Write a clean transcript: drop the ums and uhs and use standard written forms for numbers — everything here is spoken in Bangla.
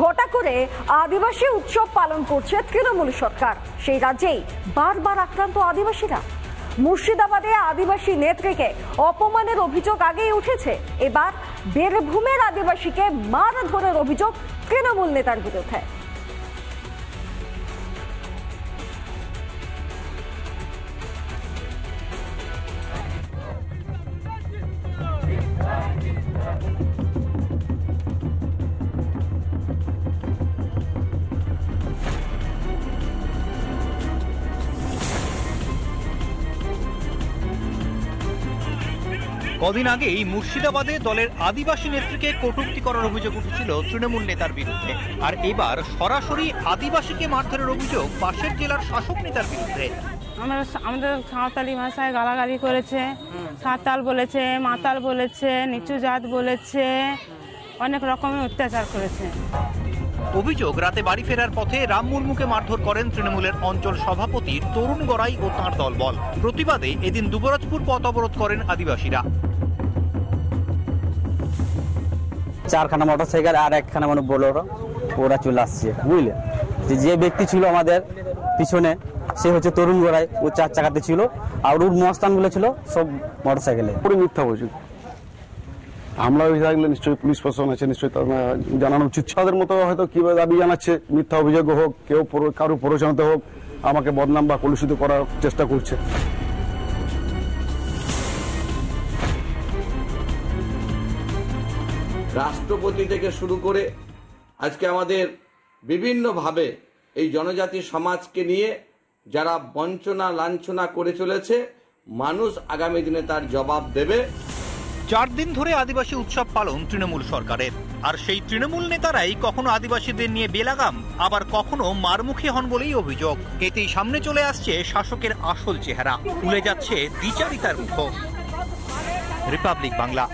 ঘটা করে আদিবাসী উৎসব পালন করছে তৃণমূল সরকার। সেই রাজ্যেই বারবার আক্রান্ত আদিবাসীরা। মুর্শিদাবাদে আদিবাসী নেত্রীকে অপমানের অভিযোগ আগেই উঠেছে, এবার বীরভূমের আদিবাসীকে মারধরের অভিযোগ তৃণমূল নেতার বিরুদ্ধে। কদিন আগেই মুর্শিদাবাদে দলের আদিবাসী নেত্রীকে কটূক্তি করার অভিযোগ উঠেছিল তৃণমূল নেতার বিরুদ্ধে, আর এবার সরাসরি আদিবাসীকে মারধরের অভিযোগ পাশের জেলার শাসক নেতার বিরুদ্ধে। আমাদের সাঁওতালি ভাষায় গালাগালি করেছে, সাঁওতাল বলেছে, মাতাল বলেছে, নিচু জাত বলেছে, অনেক রকমের অত্যাচার করেছে। অভিযোগ, রাতে বাড়ি ফেরার পথে রাম মুর্মুকে মারধর করেন তৃণমূলের অঞ্চল সভাপতি তরুণ গড়াই ও তাঁর দলবল। প্রতিবাদে এদিন দুবরাজপুর পথ অবরোধ করেন আদিবাসীরা। 4খানা মোটরসাইকেল আর 1খানা মানে বোলেরো ওরা চলে আসছে, বুঝলে। যে ব্যক্তি ছিল আমাদের পিছনে সে হচ্ছে তরুণ গড়াই, ও 4 চাকাতে ছিল, আর ওর মস্তানগুলো ছিল সব মোটরসাইকেলে। পুরো মিথ্যা অভিযোগ। হামলা হয়ে থাকলে নিশ্চয়ই পুলিশ প্রশাসন আছে, নিশ্চয়ই জানানো উচিত। তাদের মতো হয়তো কিভাবে দাবি জানাচ্ছে, মিথ্যা অভিযোগ হোক, কেউ কারো প্ররোচনাতে হোক আমাকে বদনাম বা কলুষিত করার চেষ্টা করছে। রাষ্ট্রপতি থেকে শুরু করে আজকে আমাদের বিভিন্নভাবে এই জনজাতি সমাজকে নিয়ে যারা বঞ্চনা লাঞ্ছনা করে চলেছে, মানুষ আগামী দিনে তার জবাব দেবে। 4 দিন ধরে আদিবাসী উৎসব পালন তৃণমূল সরকারের, আর সেই তৃণমূল নেতারাই কখনো আদিবাসীদের নিয়ে বেলাগাম, আবার কখনো মারমুখী হন বলেই অভিযোগ। এতেই সামনে চলে আসছে শাসকের আসল চেহারা, খুলে যাচ্ছে দ্বিচারিতার মুখোশ। রিপাবলিক বাংলা।